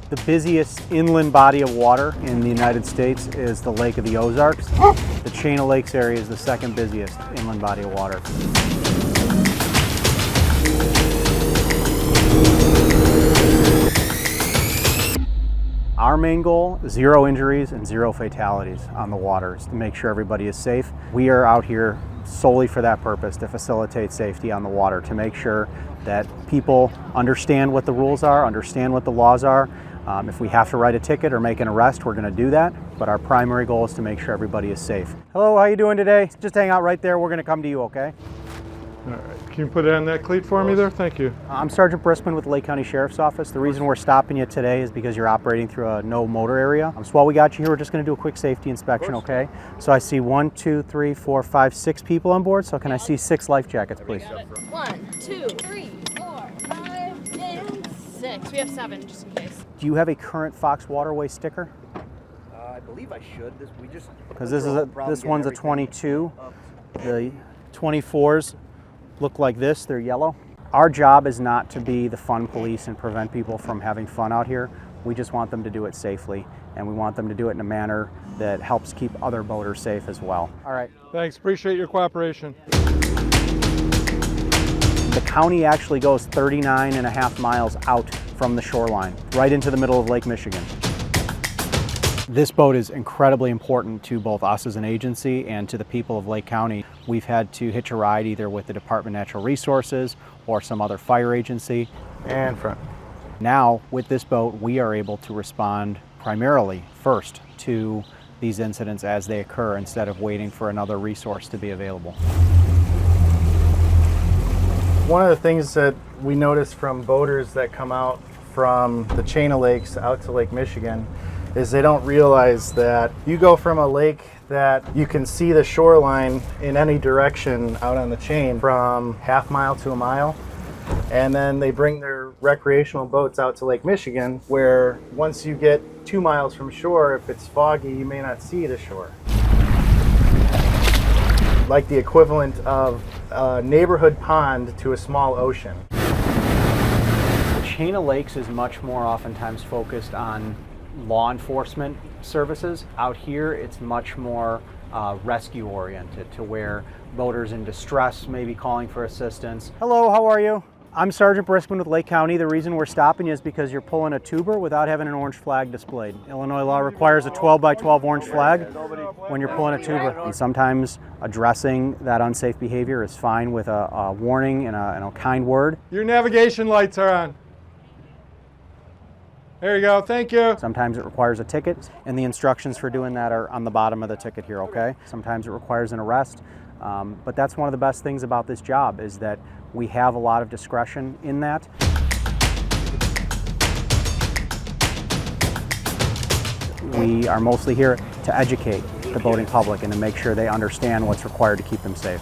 The busiest inland body of water in the United States is the Lake of the Ozarks. The Chain of Lakes area is the second busiest inland body of water. Our main goal, 0 injuries and 0 fatalities on the water, is to make sure everybody is safe. We are out here solely for that purpose, to facilitate safety on the water, to make sure that people understand what the rules are, understand what the laws are. If we have to write a ticket or make an arrest, we're going to do that, but our primary goal is to make sure everybody is safe. Hello, how you doing today? Just hang out right there. We're going to come to you, okay? All right, can you put it on that cleat for me there? Thank you. I'm Sergeant Briskman with the Lake County Sheriff's Office. The reason we're stopping you today is because you're operating through a no motor area. So while we got you here, we're just going to do a quick safety inspection, okay? So I see 1, 2, 3, 4, 5, 6 people on board, so can I see 6 life jackets, please? 1, 2, 3, 4, 5, and 6. We have 7 just in case. Do you have a current Fox Waterway sticker? I believe I should. Because this one's a 22. The 24s look like this. They're yellow. Our job is not to be the fun police and prevent people from having fun out here. We just want them to do it safely, and we want them to do it in a manner that helps keep other boaters safe as well. All right. Thanks, appreciate your cooperation. The county actually goes 39.5 miles out from the shoreline, right into the middle of Lake Michigan. This boat is incredibly important to both us as an agency and to the people of Lake County. We've had to hitch a ride either with the Department of Natural Resources or some other fire agency. And front. Now, with this boat, we are able to respond primarily first to these incidents as they occur instead of waiting for another resource to be available. One of the things that we notice from boaters that come out from the Chain of Lakes out to Lake Michigan is they don't realize that you go from a lake that you can see the shoreline in any direction out on the chain from half mile to a mile, and then they bring their recreational boats out to Lake Michigan, where once you get 2 miles from shore, if it's foggy, you may not see the shore. Like the equivalent of a neighborhood pond to a small ocean. The Chain of Lakes is much more oftentimes focused on law enforcement services. Out here, it's much more rescue oriented, to where boaters in distress may be calling for assistance. Hello, how are you? I'm Sergeant Briskman with Lake County. The reason we're stopping you is because you're pulling a tuber without having an orange flag displayed. Illinois law requires a 12 by 12 orange flag when you're pulling a tuber. And sometimes addressing that unsafe behavior is fine with a warning and a kind word. Your navigation lights are on. There you go, thank you. Sometimes it requires a ticket, and the instructions for doing that are on the bottom of the ticket here, okay? Sometimes it requires an arrest, but that's one of the best things about this job, is that we have a lot of discretion in that. We are mostly here to educate the boating public and to make sure they understand what's required to keep them safe.